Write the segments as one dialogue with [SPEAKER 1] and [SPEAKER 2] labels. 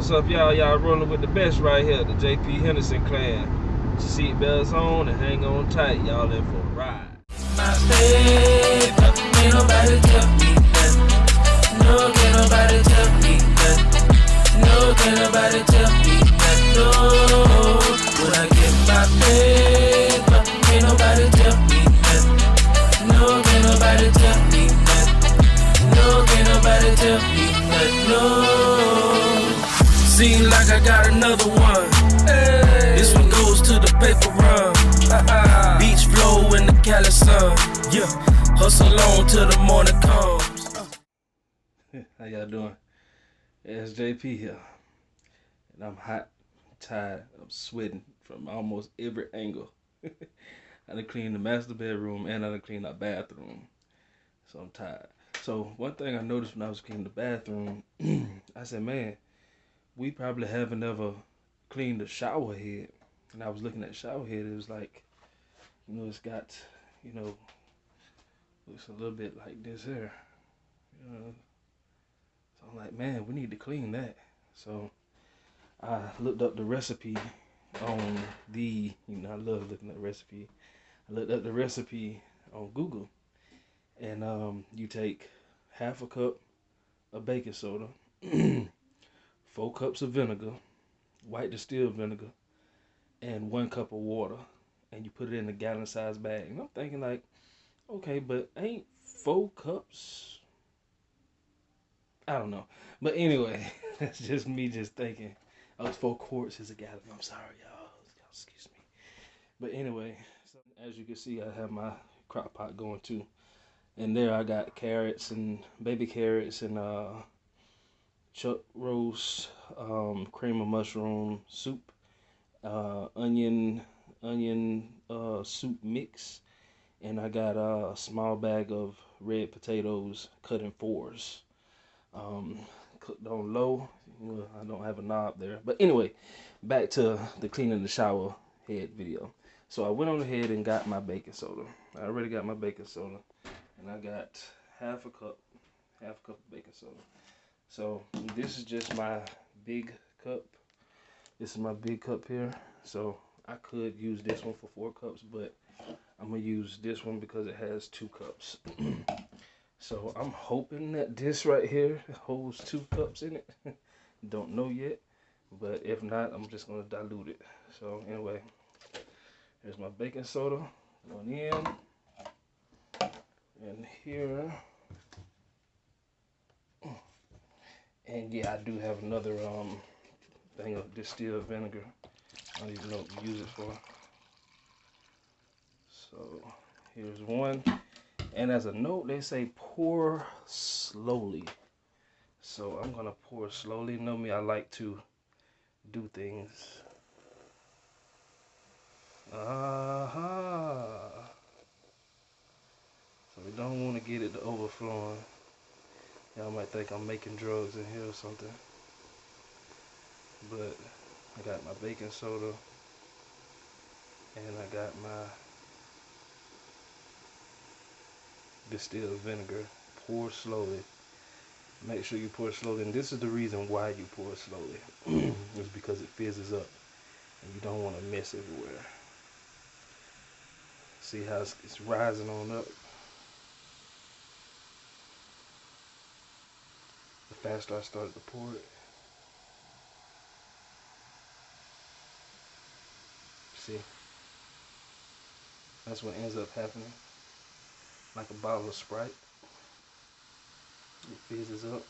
[SPEAKER 1] What's up, y'all? Y'all rolling with the best right here, the JP Henderson clan. Seatbelts on and hang on tight. Y'all in for a ride.
[SPEAKER 2] My baby, ain't nobody tell me nothing. No, can't nobody tell me nothing. No, can't nobody tell me nothing. No, when I get my paper, ain't nobody tell me nothing. No, can't nobody tell me nothing. No, can't nobody tell me nothing. No, seem like I got another one. Hey. This one goes to the paper run. Beach flow in the Cali sun. Yeah, hustle on till the morning comes.
[SPEAKER 1] How y'all doing? It's JP here. And I'm hot, tired, I'm sweating from almost every angle. I done cleaned the master bedroom and I done cleaned our bathroom. So I'm tired. So one thing I noticed when I was cleaning the bathroom, I said, man, we probably haven't ever cleaned the shower head. And I was looking at the shower head, it was like, you know, it's got, you know, looks a little bit like this here. You know. So I'm like, man, we need to clean that. So I looked up the recipe on I love looking at the recipe. I looked up the recipe on Google. And you take half a cup of baking soda, 4 cups of vinegar, white distilled vinegar, and 1 cup of water. And you put it in a gallon size bag. And I'm thinking like, okay, but ain't 4 cups? I don't know. But anyway, that's just me just thinking. Oh, it's 4 quarts is a gallon. I'm sorry, y'all. Excuse me. But anyway, so as you can see, I have my crock pot going too. And there I got carrots and baby carrots and chuck roast, cream of mushroom soup, onion soup mix, and I got a small bag of red potatoes cut in 4s. Cooked on low. Well, I don't have a knob there. But anyway, back to the cleaning the shower head video. So I went on ahead and got my baking soda. I already got my baking soda. And I got half a cup of baking soda. So this is just my big cup. This is my big cup here. So I could use this one for 4 cups, but I'm gonna use this one because it has 2 cups. So I'm hoping that this right here holds 2 cups in it. Don't know yet, but if not, I'm just gonna dilute it. So anyway, here's my baking soda going in, and here, and yeah, I do have another thing of distilled vinegar. I don't even know what to use it for. So here's one. And as a note, they say pour slowly. So I'm gonna pour slowly. Know me, I like to do things. So we don't want to get it to overflowing. Y'all might think I'm making drugs in here or something. But I got my baking soda. And I got my distilled vinegar. Pour slowly. Make sure you pour slowly. And this is the reason why you pour slowly. It's because it fizzes up. And you don't want to mess everywhere. See how it's rising on up. The faster I started to pour it. See? That's what ends up happening. Like a bottle of Sprite. It fizzes up.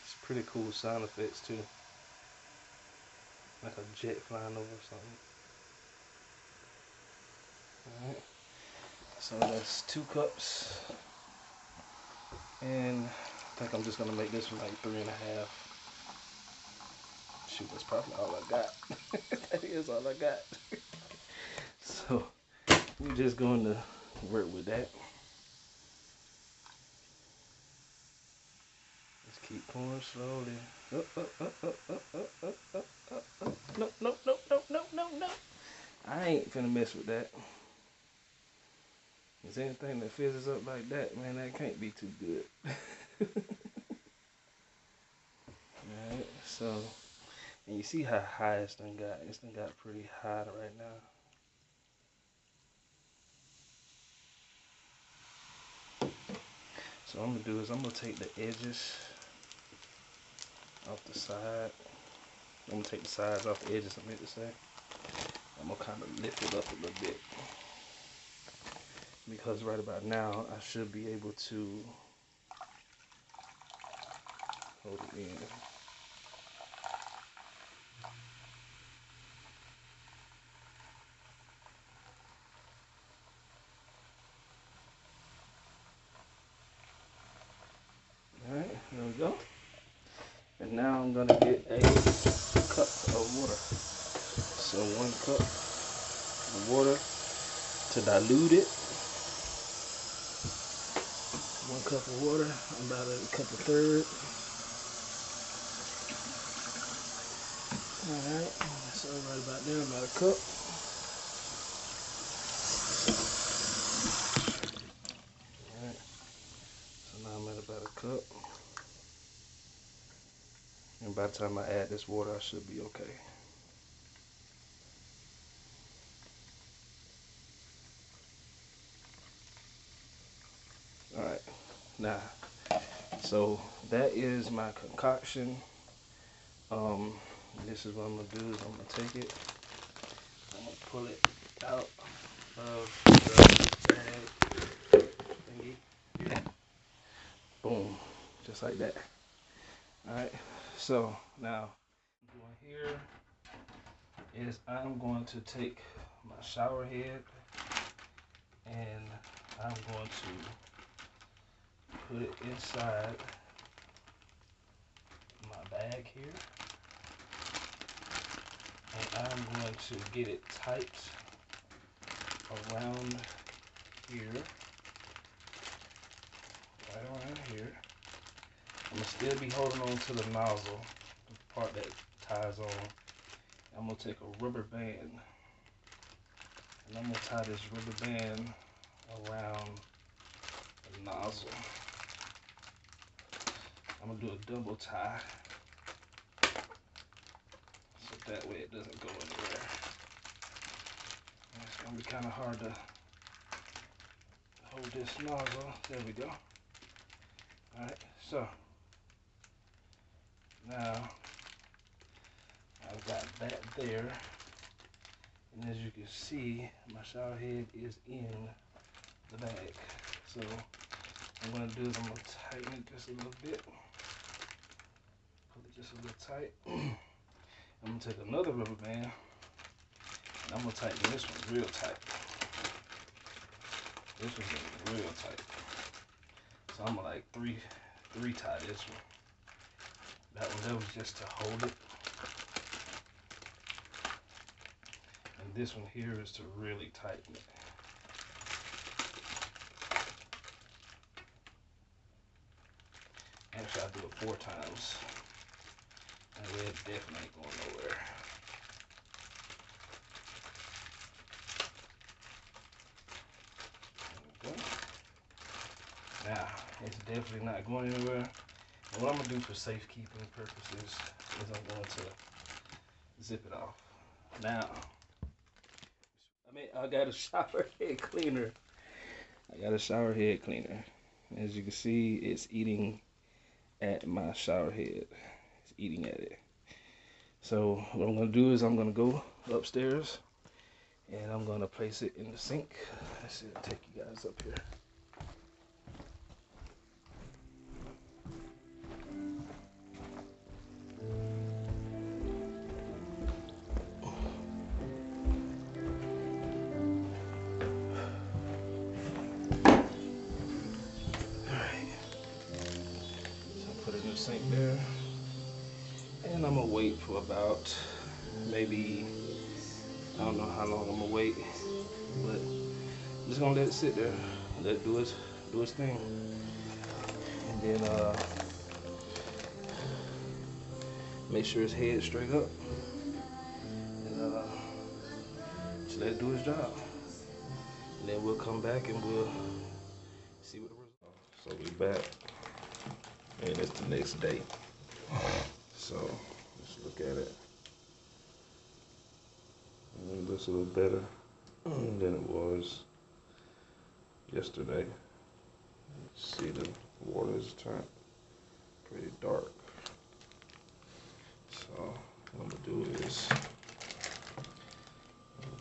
[SPEAKER 1] It's pretty cool sound effects too. Like a jet flying over or something. Alright. So that's 2 cups. And I think I'm just gonna make this one like 3.5. Shoot, that's probably all I got. That is all I got. So we're just going to work with that. Just keep pouring slowly. No. I ain't finna mess with that. Cause anything that fizzes up like that, man, that can't be too good. Alright, so, and you see how high it's done got. It's done got pretty high right now. So what I'm gonna do is I'm gonna take the edges off the side. I'm gonna take the sides off the edges, I meant to say. I'm gonna kind of lift it up a little bit. Because right about now, I should be able to hold it in. Alright, here we go. And now I'm gonna get a cup of water. So 1 cup of water to dilute it. 1 cup of water, about a cup of third. Alright, so right about there, about a cup. Alright, so now I'm at about a cup. And by the time I add this water, I should be okay. Alright, now, so that is my concoction. This is what I'm gonna do is I'm gonna take it, I'm gonna pull it out of the bag thingy. Boom, just like that. Alright, so now what I'm doing here is I'm going to take my shower head and I'm going to put it inside my bag here. And I'm going to get it tight around here, right around here. I'm gonna still be holding on to the nozzle, the part that ties on. I'm gonna take a rubber band, and I'm gonna tie this rubber band around the nozzle. I'm gonna do a double tie. That way it doesn't go anywhere. And it's gonna be kind of hard to hold this nozzle. There we go. Alright, so now I've got that there. And as you can see, my shower head is in the bag. So what I'm gonna do is I'm gonna tighten it just a little bit. Pull it just a little tight. I'm gonna take another rubber band and I'm gonna tighten this one real tight. This one's real tight. So I'm gonna like three tie this one. That was just to hold it. And this one here is to really tighten it. Actually, I'll do it 4 times. That way it definitely ain't going nowhere. There we go. Now, it's definitely not going anywhere. And what I'm gonna do for safekeeping purposes is I'm going to zip it off. Now, I got a shower head cleaner. As you can see, it's eating at my shower head. Eating at it. So what I'm gonna do is I'm gonna go upstairs and I'm gonna place it in the sink. Let's see, I'll take you guys up here. Alright. So put it in the sink there. And I'm gonna wait for about maybe, I don't know how long I'm gonna wait, but I'm just gonna let it sit there, let it do its thing. And then make sure its head's straight up. And just let it do its job. and then we'll come back and we'll see what the result. So we back, and it's the next day. So let's look at it. And it looks a little better than it was yesterday. See, the water has turned pretty dark. So what I'm gonna do is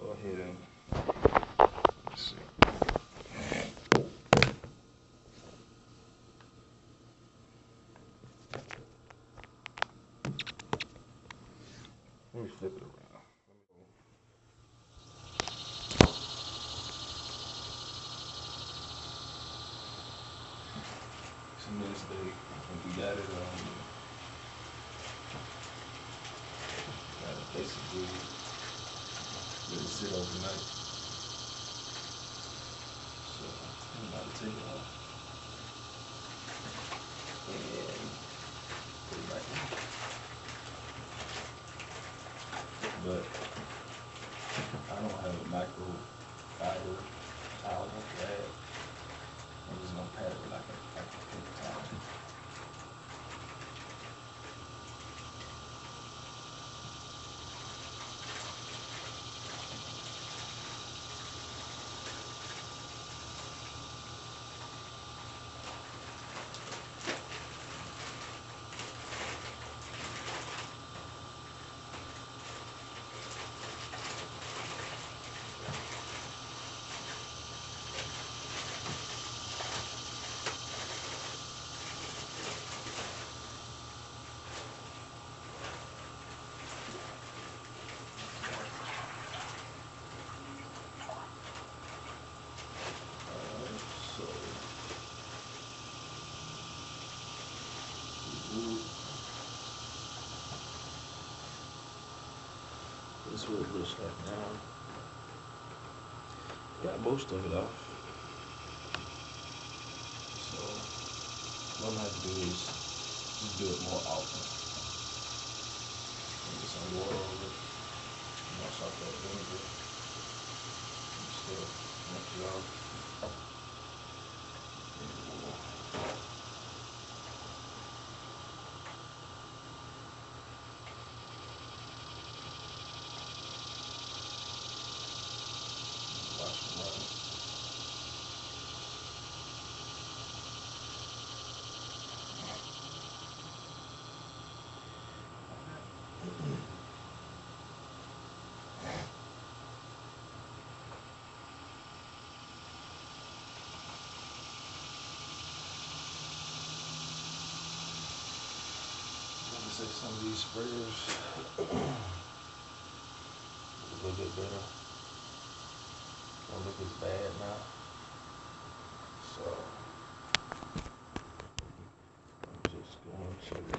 [SPEAKER 1] go ahead and let's see. Let me flip it around. It's the next day. We got it. Got it basically let it sit overnight. So I'm about to take it off and put it back in. But I don't have a microfiber towel rag. I'm just gonna pat it with like a paper towel. So this is what it looks like now. Got most of it off. So what I'm gonna have to do is just do it more often. Get some water over it. Wash off that vinegar. Still rinse it off. Wash them out. Like I say, some of these sprayers a little bit better. Don't look as bad now. So I'm just going to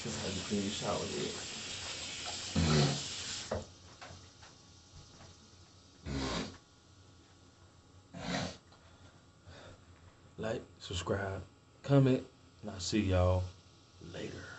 [SPEAKER 1] Should have to clean your shower head. Like, subscribe, comment, and I'll see y'all later.